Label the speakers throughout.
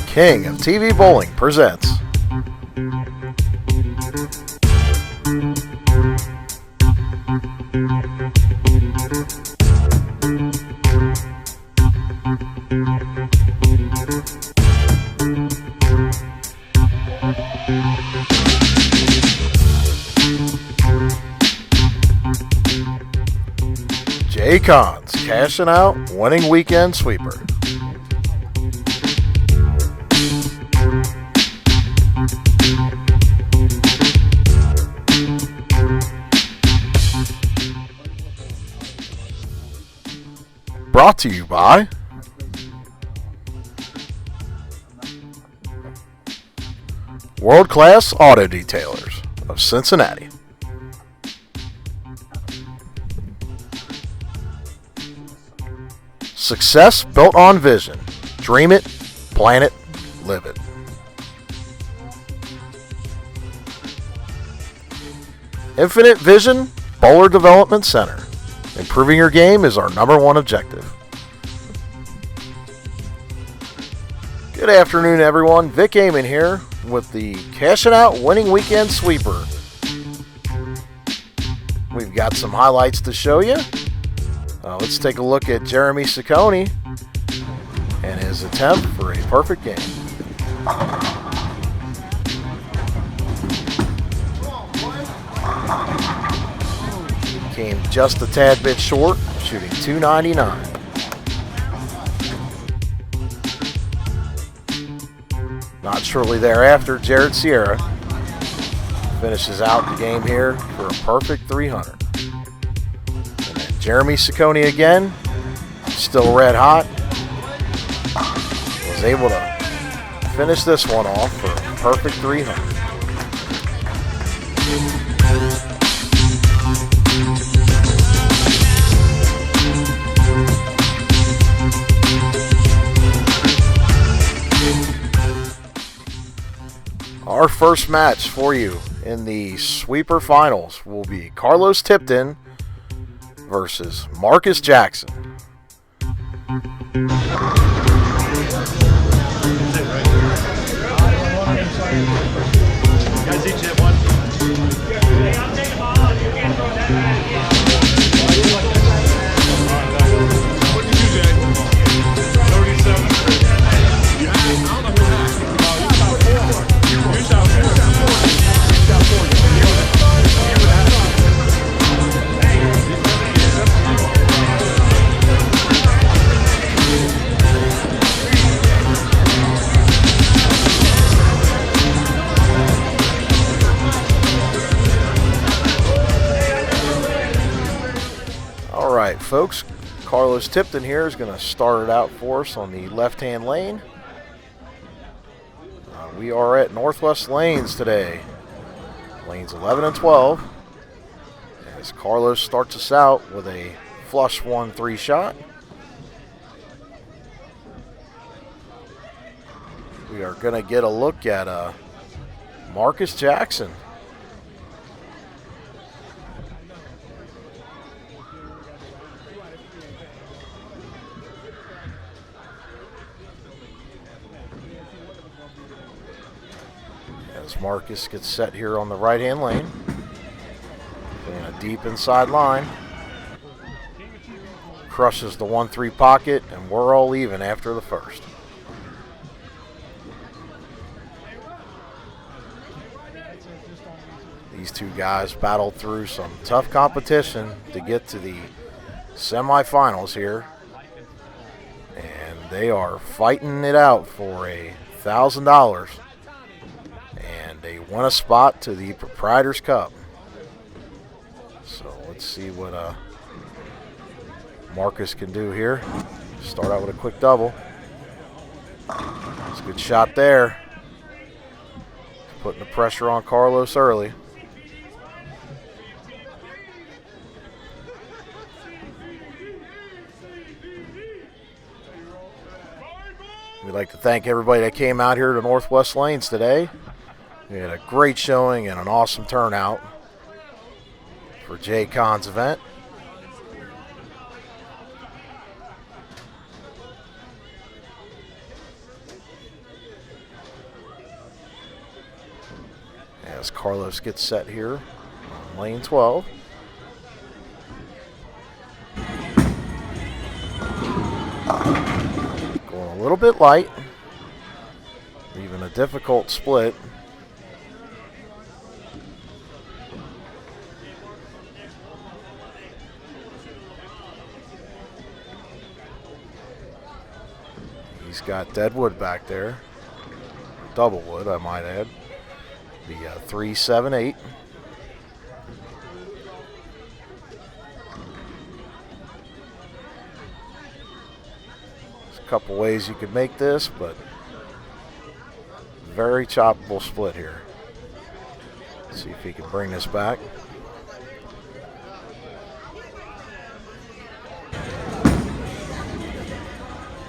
Speaker 1: King of TV Bowling presents JConn's Cashin' Out Winning Weekend Sweeper. Brought to you by World Class Auto Detailers of Cincinnati. Success built on vision. Dream it, plan it, live it. Infinite Vision Bowler Development Center. Improving your game is our #1 objective. Good afternoon, everyone. Vic Amon here with the Cashin' Out Winning Weekend Sweeper. We've got some highlights to show you. Let's take a look at Jeremy Saccone and his attempt for a perfect game. Came just a tad bit short, shooting .299. Not shortly thereafter, Jared Sierra finishes out the game here for a perfect 300. And then Jeremy Saccone again, still red hot, was able to finish this one off for a perfect 300. Our first match for you in the Sweeper Finals will be Carlos Tipton versus Marcus Jackson. Alright folks, Carlos Tipton here is going to start it out for us on the left-hand lane. We are at Northwest Lanes today, lanes 11 and 12, as Carlos starts us out with a flush 1-3 shot. We are going to get a look at Marcus Jackson. As Marcus gets set here on the right-hand lane, playing a deep inside line, crushes the 1-3 pocket, and we're all even after the first. These two guys battled through some tough competition to get to the semifinals here, and they are fighting it out for $1,000. And they won a spot to the Proprietor's Cup. So let's see what Marcus can do here. Start out with a quick double. It's a good shot there. Putting the pressure on Carlos early. We'd like to thank everybody that came out here to Northwest Lanes today. We had a great showing and an awesome turnout for JConn's event. As Carlos gets set here on lane 12. Going a little bit light, leaving a difficult split. He's got deadwood back there, double wood I might add, the 378. There's a couple ways you could make this, but very choppable split here. Let's see if he can bring this back.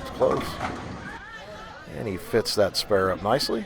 Speaker 1: It's close. And he fits that spare up nicely.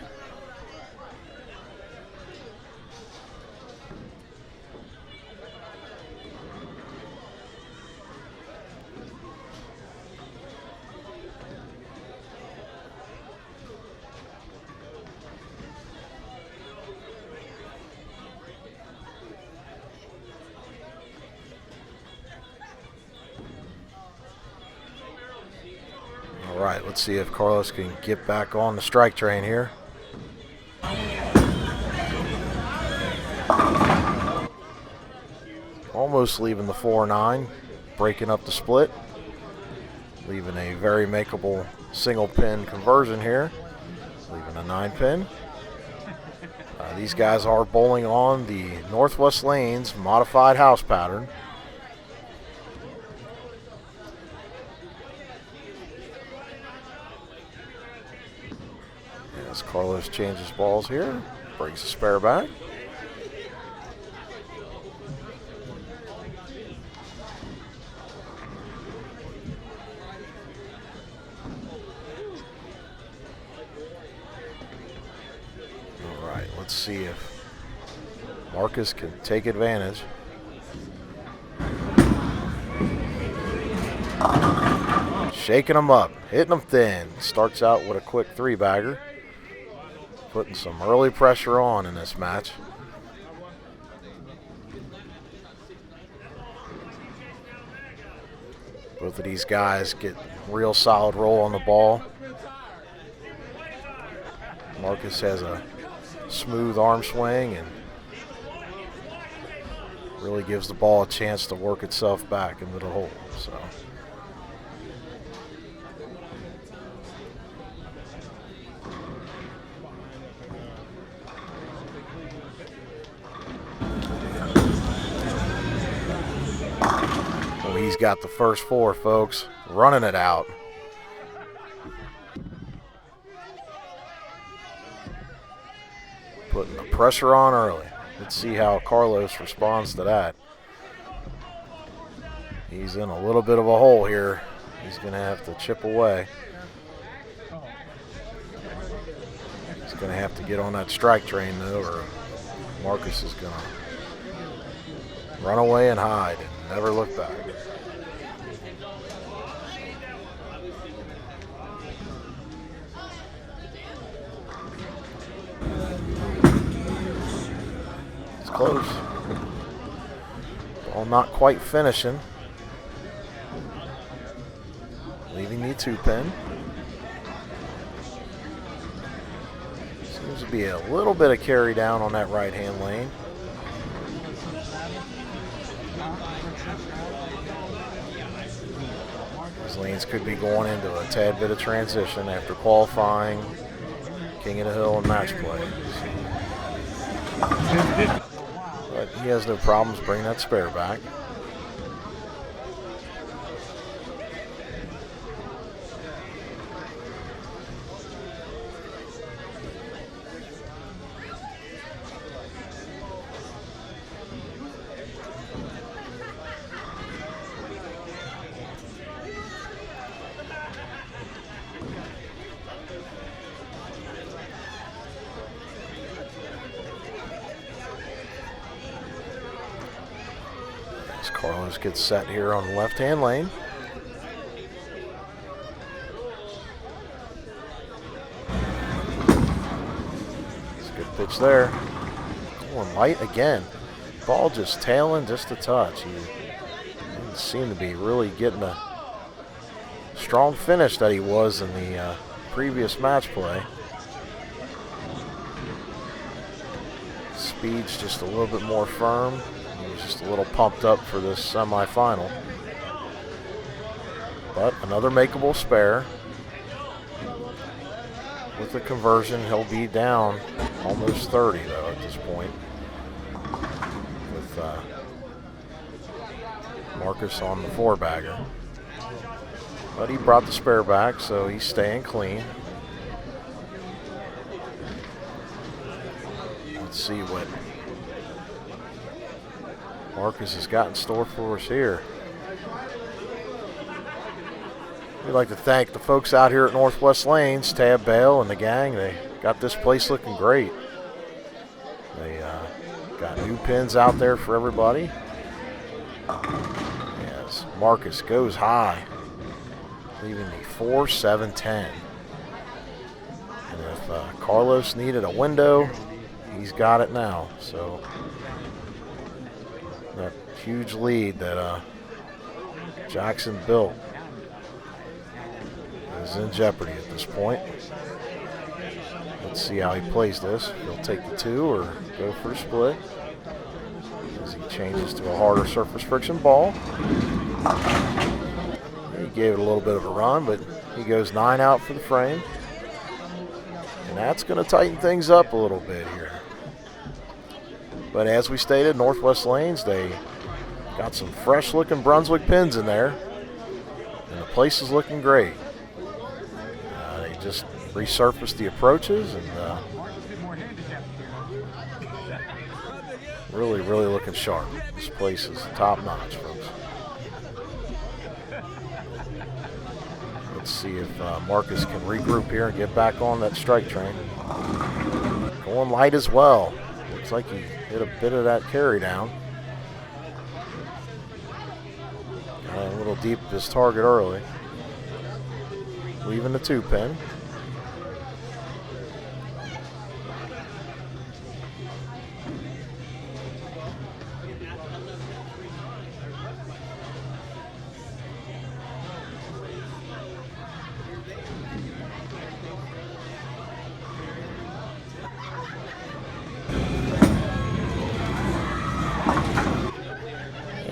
Speaker 1: All right, let's see if Carlos can get back on the strike train here. Almost leaving the 4-9, breaking up the split, leaving a very makeable single pin conversion here, leaving a 9-pin. These guys are bowling on the Northwest Lanes modified house pattern. As Carlos changes balls here, brings the spare back. All right, let's see if Marcus can take advantage. Shaking him up, hitting him thin. Starts out with a quick 3-bagger. Putting some early pressure on in this match. Both of these guys get real solid roll on the ball. Marcus has a smooth arm swing and really gives the ball a chance to work itself back into the hole. So. He's got the first 4, folks, running it out. Putting the pressure on early. Let's see how Carlos responds to that. He's in a little bit of a hole here. He's going to have to chip away. He's going to have to get on that strike train, though, or Marcus is going to run away and hide and never look back. Close. Ball not quite finishing. Leaving the 2-pin. Seems to be a little bit of carry down on that right-hand lane. These lanes could be going into a tad bit of transition after qualifying, King of the Hill, and match play. But he has no problems bringing that spare back. Carlos gets set here on the left-hand lane. It's a good pitch there. Going light again. Ball just tailing just a touch. He didn't seem to be really getting a strong finish that he was in the previous match play. Speed's just a little bit more firm. He was just a little pumped up for this semifinal. But another makeable spare. With the conversion, he'll be down almost 30 though at this point. With Marcus on the 4-bagger. But he brought the spare back, so he's staying clean. Let's see what Marcus has got in store for us here. We'd like to thank the folks out here at Northwest Lanes, Tab Bale and the gang. They got this place looking great. They got new pins out there for everybody. Yes, Marcus goes high, leaving the 4-7-10. And if Carlos needed a window, he's got it now. So that huge lead that Jackson built is in jeopardy at this point. Let's see how he plays this. He'll take the 2 or go for a split as he changes to a harder surface friction ball. He gave it a little bit of a run, but he goes 9 out for the frame. And that's going to tighten things up a little bit here. But as we stated, Northwest Lanes, they got some fresh looking Brunswick pins in there. And the place is looking great. They just resurfaced the approaches and really, really looking sharp. This place is top notch, folks. Let's see if Marcus can regroup here and get back on that strike train. Going light as well. Looks like he hit a bit of that carry down. Got a little deep at his target early. Leaving the 2-pin.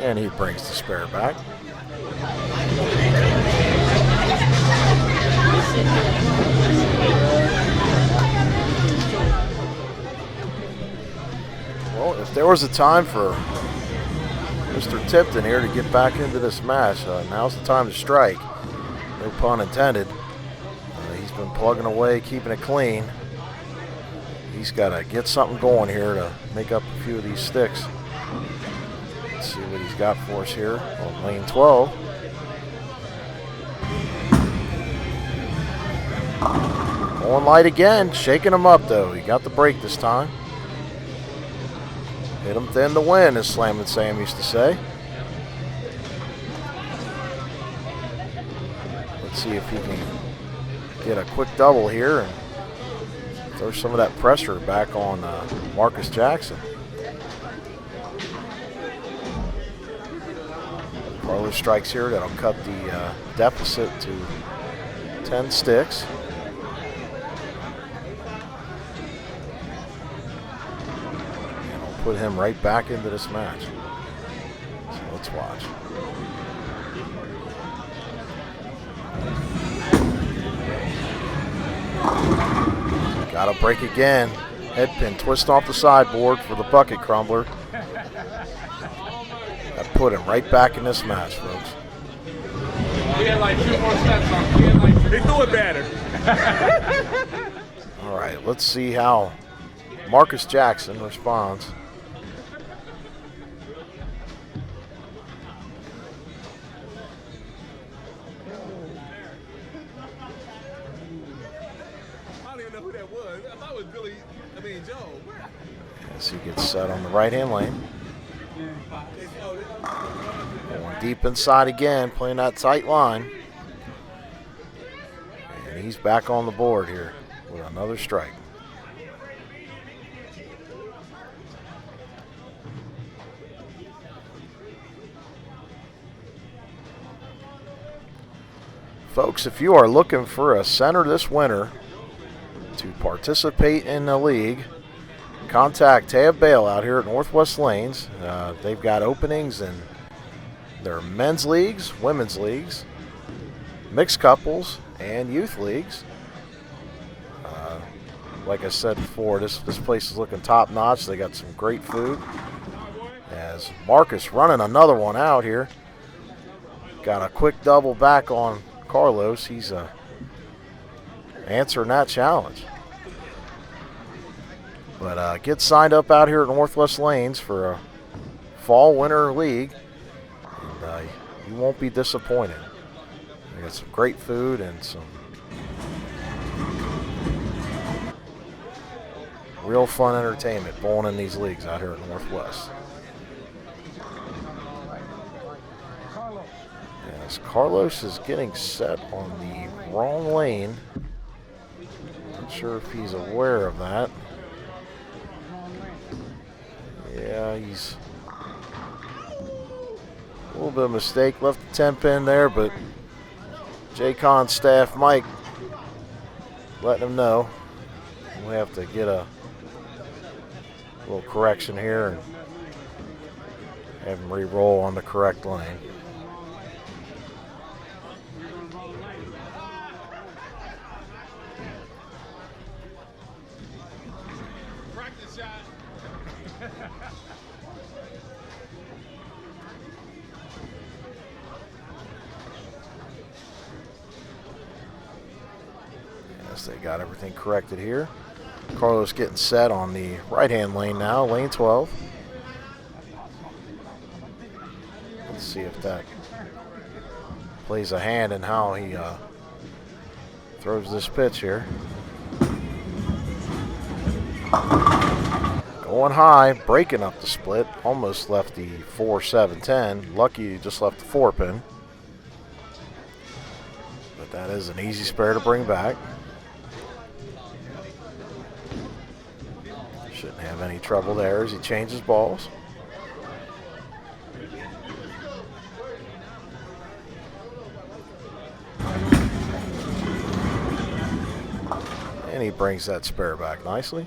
Speaker 1: And he brings the spare back. Well, if there was a time for Mr. Tipton here to get back into this match, now's the time to strike. No pun intended. He's been plugging away, keeping it clean. He's got to get something going here to make up a few of these sticks. Let's see what he's got for us here on lane 12. Going light again, shaking him up though. He got the break this time. Hit him thin to win, as Slam and Sam used to say. Let's see if he can get a quick double here and throw some of that pressure back on Marcus Jackson. Carlos strikes here. That'll cut the deficit to 10 sticks. And I'll put him right back into this match. So let's watch. Got a break again. Head pin twist off the sideboard for the bucket crumbler. That put him right back in this match, folks.
Speaker 2: We had like 2 more steps on. They do it better.
Speaker 1: All right, let's see how Marcus Jackson responds.
Speaker 2: I don't even know who that was. I thought it was Billy. Joe.
Speaker 1: As he gets set on the right-hand lane. Going deep inside again, playing that tight line. And he's back on the board here with another strike. Folks, if you are looking for a center this winter to participate in the league, contact Tab Bale out here at Northwest Lanes. They've got openings in their men's leagues, women's leagues, mixed couples, and youth leagues. Like I said before, this place is looking top-notch. They got some great food. As Marcus running another one out here. Got a quick double back on Carlos. He's answering that challenge. But get signed up out here at Northwest Lanes for a fall-winter league, and you won't be disappointed. We got some great food and some real fun entertainment bowling in these leagues out here at Northwest. Yes, Carlos is getting set on the wrong lane. Not sure if he's aware of that. Yeah, he's a little bit of a mistake. Left the 10 pin there, but JConn staff Mike letting him know. We have to get a little correction here and have him re-roll on the correct lane. Yes, they got everything corrected here. Carlos getting set on the right-hand lane now, lane 12. Let's see if that plays a hand in how he throws this pitch here. Going high, breaking up the split. Almost left the 4-7-10. Lucky he just left the 4 pin. But that is an easy spare to bring back. Shouldn't have any trouble there as he changes balls. And he brings that spare back nicely.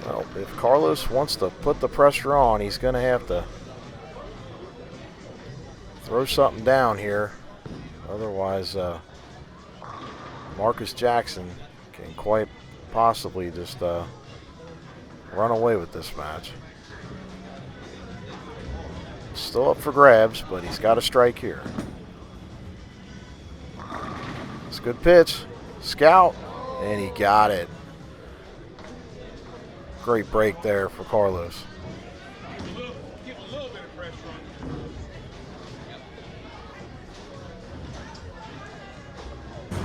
Speaker 1: Well, if Carlos wants to put the pressure on, he's going to have to throw something down here. Otherwise, Marcus Jackson can quite possibly just run away with this match. Still up for grabs, but he's got a strike here. It's a good pitch. Scout, and he got it. Great break there for Carlos. That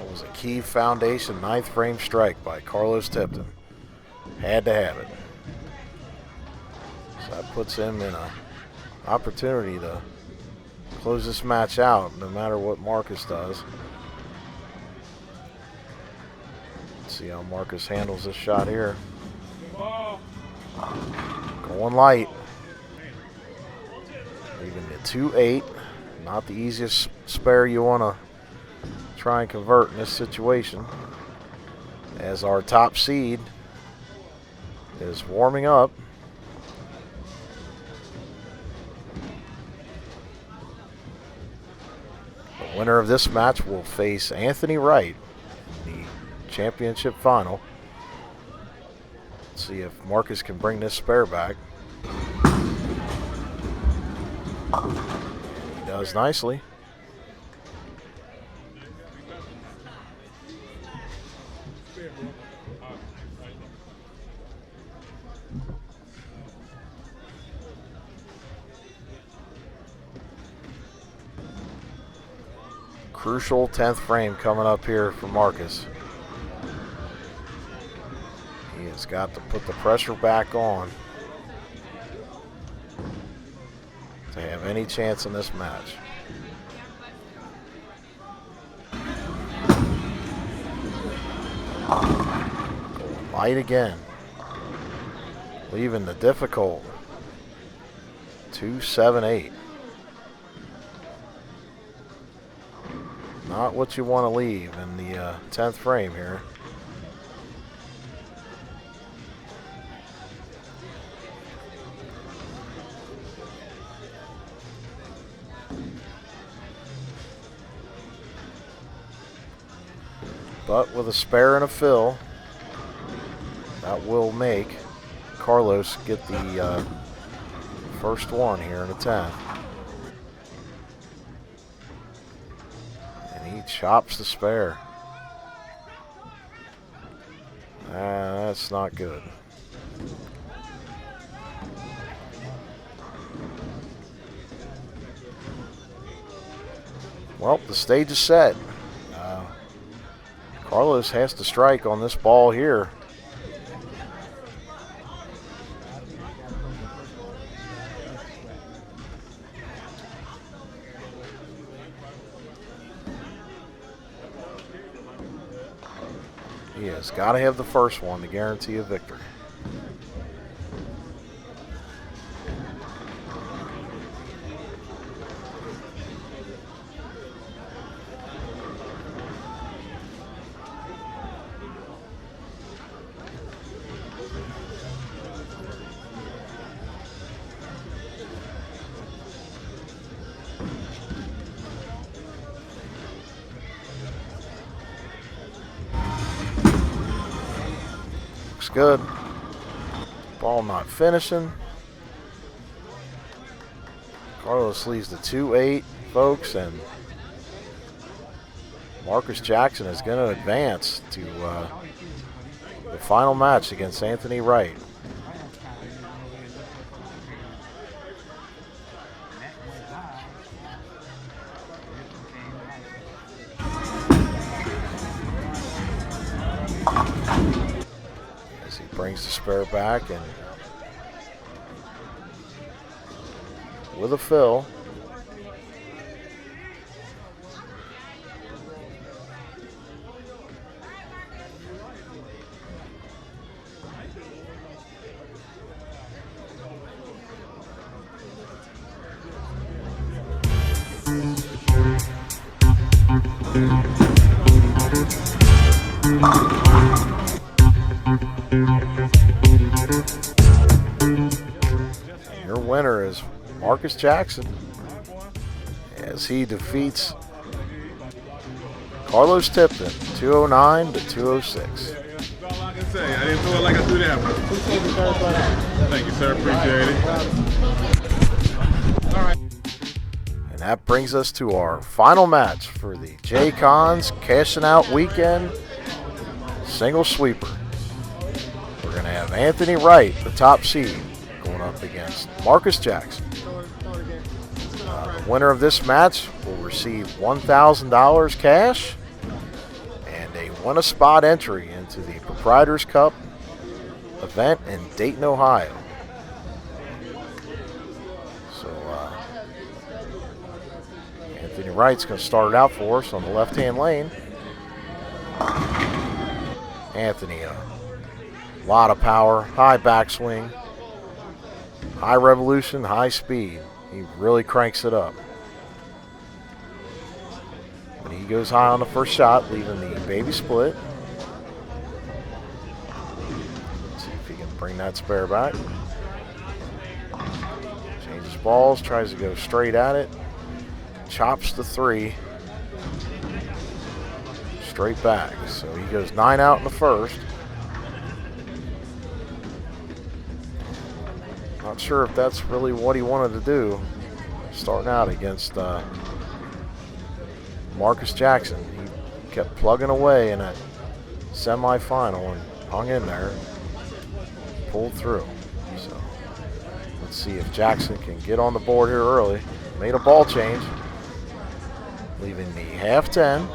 Speaker 1: was a key foundation 9th frame strike by Carlos Tipton. Had to have it. So that puts him in an opportunity to close this match out no matter what Marcus does. See how Marcus handles this shot here. Going light. Even the 2-8. Not the easiest spare you want to try and convert in this situation. As our top seed is warming up. The winner of this match will face Anthony Wright in the championship final. Let's see if Marcus can bring this spare back. He does nicely. Crucial 10th frame coming up here for Marcus. He has got to put the pressure back on to have have any chance in this match. Going light again. Leaving the difficult 2-7-8. Not what you want to leave in the 10th frame here. But with a spare and a fill, that will make Carlos get the first one here in the 10th. And he chops the spare. That's not good. Well, the stage is set. Carlos has to strike on this ball here. He has got to have the first one to guarantee a victory. Good. Ball not finishing. Carlos leaves the 2-8, folks, and Marcus Jackson is going to advance to the final match against Anthony Wright. Brings the spare back and with a fill. Your winner is Marcus Jackson as he defeats Carlos Tipton 209 to 206.
Speaker 2: That's all I can say. I didn't feel like I threw that one. Thank you, sir. Appreciate it. All right.
Speaker 1: And that brings us to our final match for the JConn's Cashin' Out Weekend Single Sweeper. We're going to have Anthony Wright, the top seed, going up against Marcus Jackson. The winner of this match will receive $1,000 cash and a win-a-spot entry into the Proprietor's Cup event in Dayton, Ohio. So Anthony Wright's going to start it out for us on the left-hand lane. Anthony, a lot of power, high backswing, high revolution, high speed. He really cranks it up. But he goes high on the first shot, leaving the baby split. Let's see if he can bring that spare back. Changes balls, tries to go straight at it. Chops the 3. Straight back. So he goes 9 out in the first. Not sure if that's really what he wanted to do, starting out against Marcus Jackson. He kept plugging away in that semifinal and hung in there, pulled through. So let's see if Jackson can get on the board here early. Made a ball change, leaving the half 10.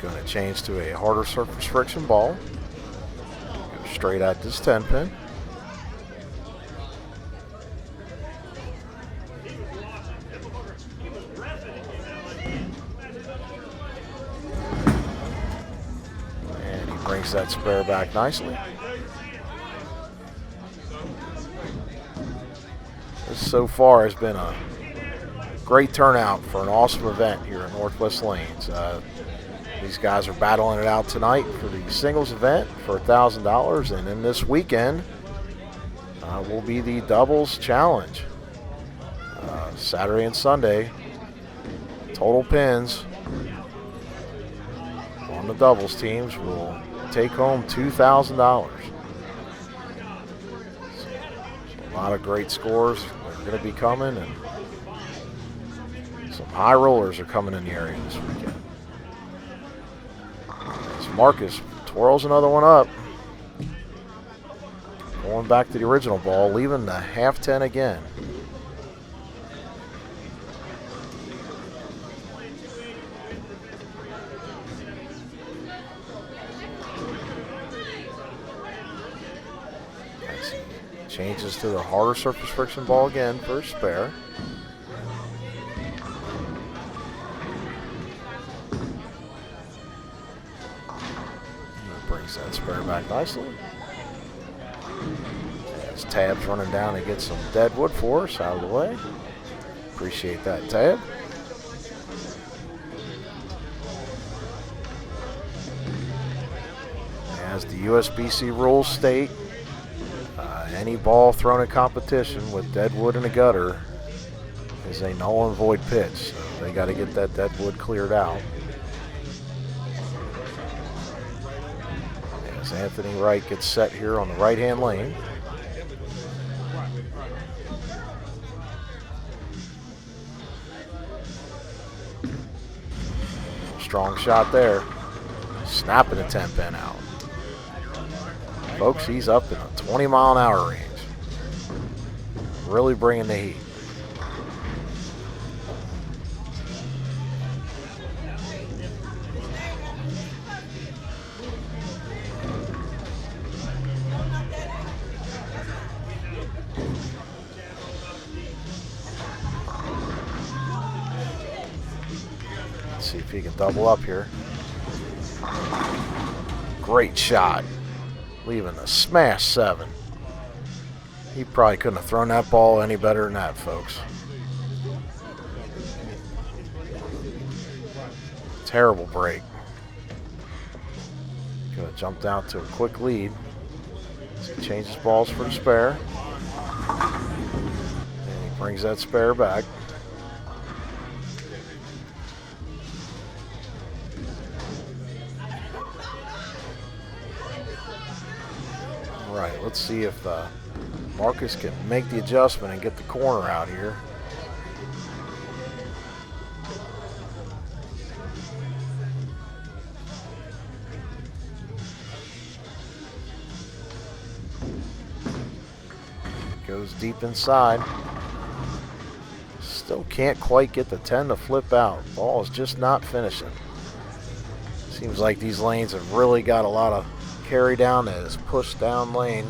Speaker 1: Going to change to a harder surface friction ball. Go straight at this 10 pin. And he brings that spare back nicely. This so far has been a great turnout for an awesome event here at Northwest Lanes. These guys are battling it out tonight for the singles event for $1,000, and then this weekend will be the doubles challenge. Saturday and Sunday, total pins on the doubles teams will take home $2,000. So a lot of great scores are going to be coming, and some high rollers are coming in the area this weekend. As Marcus twirls another one up. Going back to the original ball, leaving the half 10 again. As he changes to the harder surface friction ball again for a spare. Brings that spare back nicely. As Tab's running down to get some dead wood for us out of the way. Appreciate that, Tab. As the USBC rules state, any ball thrown in competition with dead wood in the gutter is a null and void pitch. So they got to get that dead wood cleared out. As Anthony Wright gets set here on the right-hand lane. Strong shot there. Snapping the 10 pin out. Folks, he's up in a 20-mile-an-hour range. Really bringing the heat. See if he can double up here. Great shot. Leaving a smash 7. He probably couldn't have thrown that ball any better than that, folks. Terrible break. Could have jumped out to a quick lead. So he changes balls for the spare. And he brings that spare back. Right, let's see if Marcus can make the adjustment and get the corner out here. Goes deep inside. Still can't quite get the 10 to flip out. Ball is just not finishing. Seems like these lanes have really got a lot of carry down that is pushed down lane.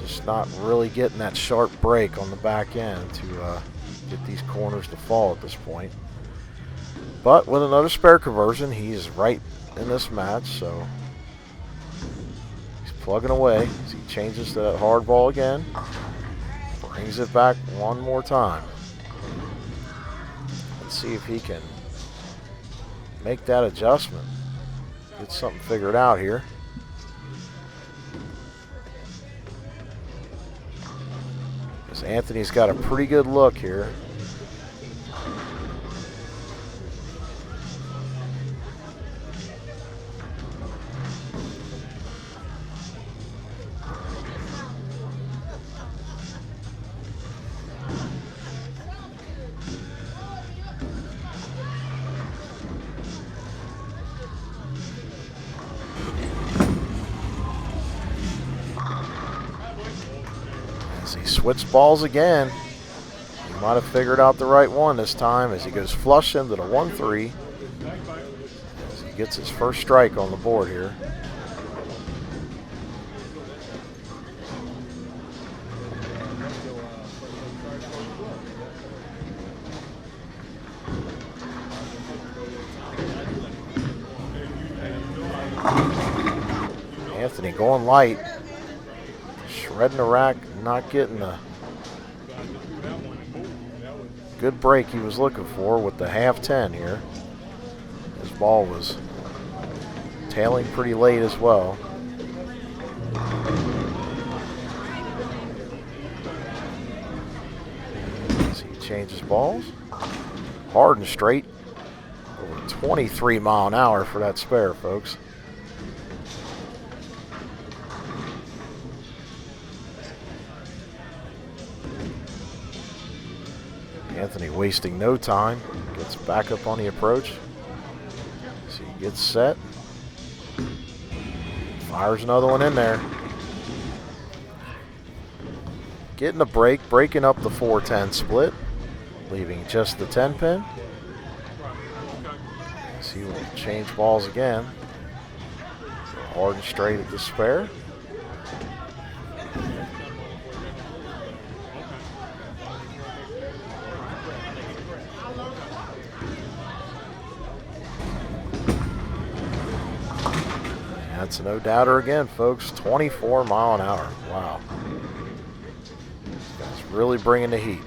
Speaker 1: Just not really getting that sharp break on the back end to get these corners to fall at this point. But with another spare conversion, he's right in this match, so he's plugging away as he changes to that hard ball again. Brings it back one more time. Let's see if he can make that adjustment. Get something figured out here. Because Anthony's got a pretty good look here. He switched balls again. He might have figured out the right one this time as he goes flush into the 1-3. gets his first strike on the board here. Anthony going light, shredding the rack, not getting the good break he was looking for with the half 10 here. His ball was tailing pretty late as well. As he changes balls, hard and straight, over 23 mile an hour for that spare, folks. Anthony wasting no time, gets back up on the approach. So he gets set, fires another one in there. Getting a break, breaking up the 4-10 split, leaving just the 10 pin. So he will change balls again. Hard and straight at the spare. That's a no-doubter again, folks. 24 mile an hour. Wow. This guy's really bringing the heat.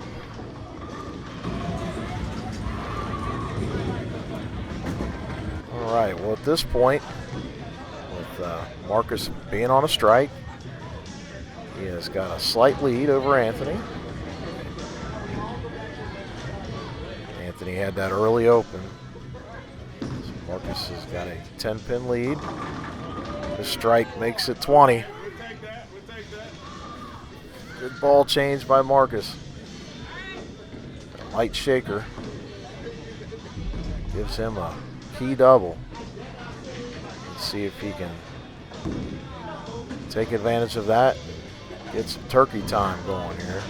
Speaker 1: All right, well, at this point, with Marcus being on a strike, he has got a slight lead over Anthony. Anthony had that early open. So Marcus has got a 10-pin lead. The strike makes it 20. Good ball change by Marcus. A light shaker gives him a key double. Let's see if he can take advantage of that and get some turkey time going here.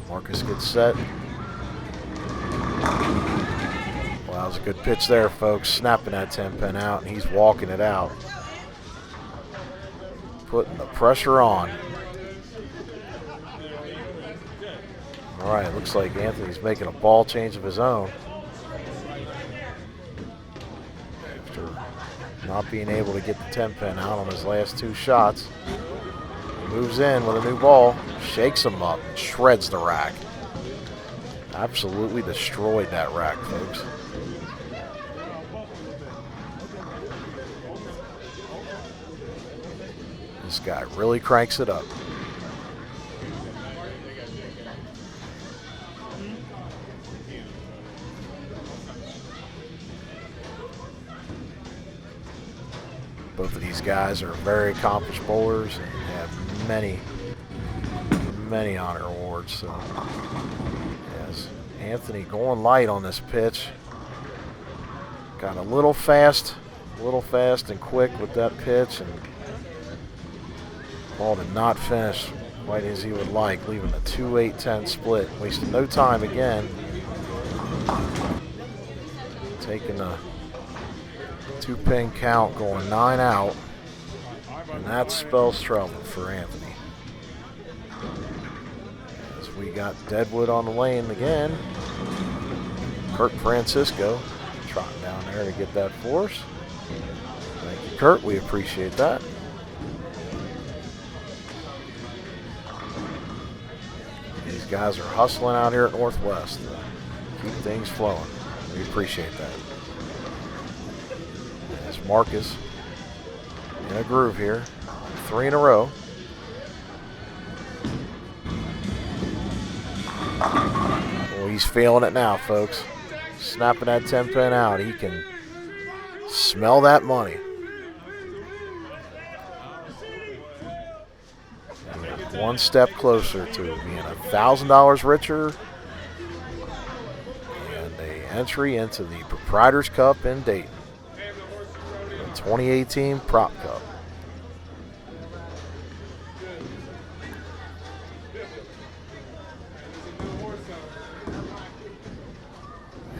Speaker 1: Marcus gets set. Well, that was a good pitch there, folks. Snapping that 10-pin out, and he's walking it out. Putting the pressure on. All right, looks like Anthony's making a ball change of his own. After not being able to get the 10-pin out on his last two shots. Moves in with a new ball, shakes him up, and shreds the rack. Absolutely destroyed that rack, folks. This guy really cranks it up. Both of these guys are very accomplished bowlers and have many honor awards. So, yes, Anthony going light on this pitch. Got a little fast and quick with that pitch, and ball did not finish quite as he would like, leaving a 2-8-10 split. Wasted no time again. Taking a 2-pin count, going 9 out. And that spells trouble for Anthony. As we got Deadwood on the lane again. Kurt Francisco trotting down there to get that for us. Thank you, Kurt. We appreciate that. These guys are hustling out here at Northwest to keep things flowing. We appreciate that. As Marcus in a groove here, 3 in a row. Oh, he's feeling it now, folks. Snapping that 10-pin out. He can smell that money. And one step closer to being $1,000 richer and a entry into the Proprietor's Cup in Dayton, the 2018 Prop Cup.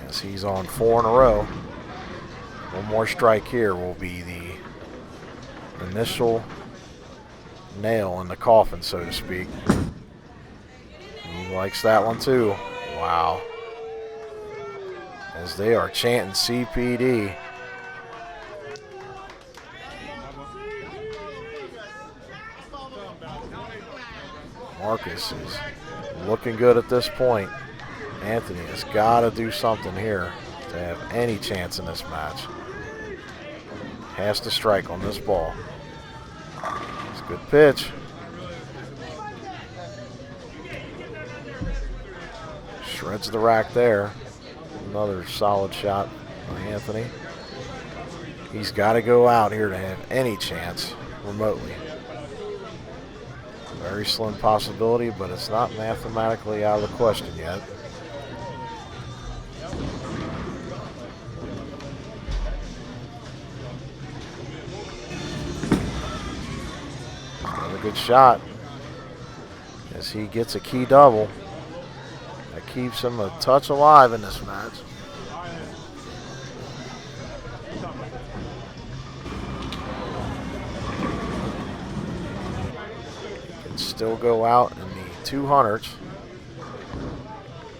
Speaker 1: As he's on 4 in a row. One more strike here will be the initial nail in the coffin, so to speak. He likes that one too. Wow. As they are chanting CPD. Marcus is looking good at this point. Anthony has got to do something here to have any chance in this match. Has to strike on this ball. It's a good pitch. Shreds the rack there. Another solid shot by Anthony. He's got to go out here to have any chance remotely. Very slim possibility, but it's not mathematically out of the question yet. Another good shot as he gets a key double. That keeps him a touch alive in this match. He can still go out in the 200s,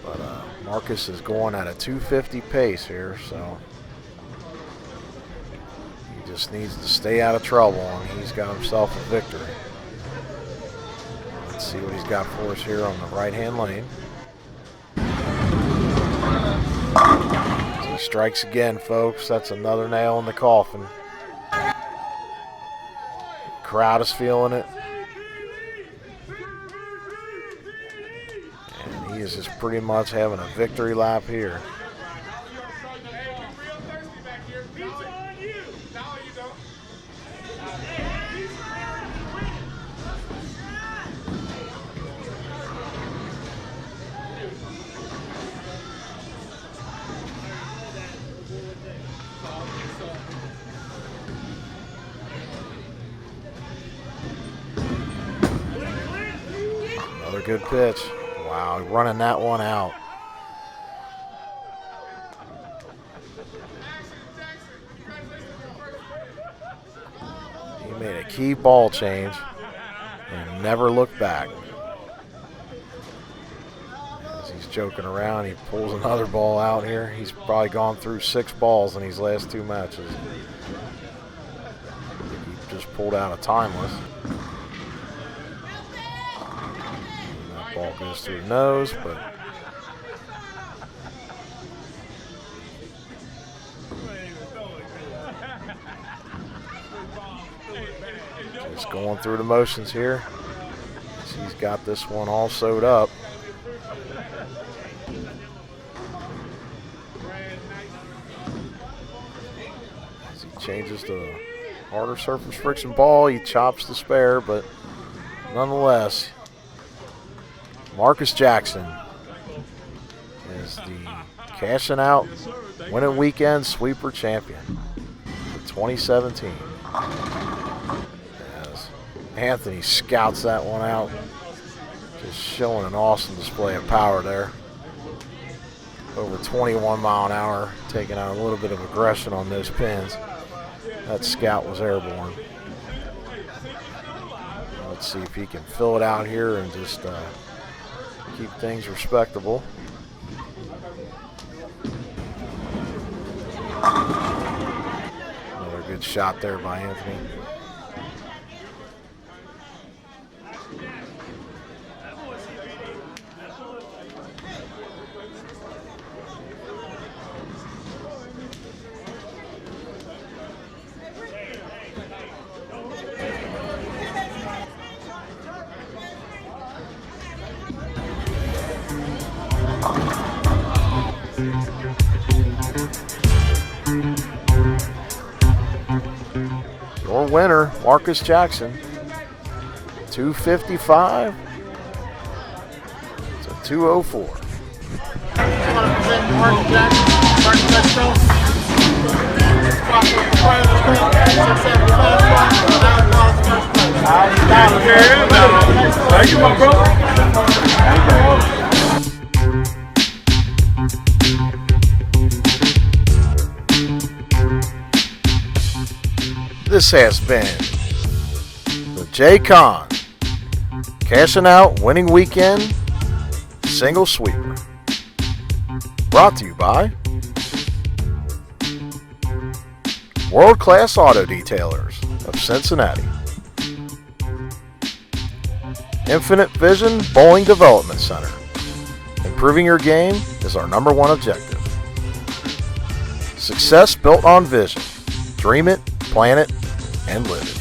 Speaker 1: but Marcus is going at a 250 pace here, so he just needs to stay out of trouble, and he's got himself a victory. Let's see what he's got for us here on the right-hand lane. He strikes again, folks. That's another nail in the coffin. Crowd is feeling it. And he is just pretty much having a victory lap here. Another good pitch. Wow, running that one out. He made a key ball change and never looked back. As he's joking around, he pulls another ball out here. He's probably gone through 6 balls in these last 2 matches. He just pulled out a timeless. Ball goes through the nose, but just going through the motions here. He's got this one all sewed up. As he changes to a harder surface friction ball, he chops the spare, but nonetheless, Marcus Jackson is the Cashin Out Winning Weekend Sweeper Champion for 2017. As Anthony scouts that one out, just showing an awesome display of power there. Over 21 mile an hour, taking out a little bit of aggression on those pins. That scout was airborne. Let's see if he can fill it out here and just keep things respectable. Another good shot there by Anthony. Your winner, Marcus Jackson, 255 to 204.
Speaker 2: Thank you, my brother.
Speaker 1: This has been the JConn Cashing Out Winning Weekend Single Sweeper. Brought to you by World Class Auto Detailers of Cincinnati. Infinite Vision Bowling Development Center. Improving your game is our #1 objective. Success built on vision. Dream it, plan it, and live it.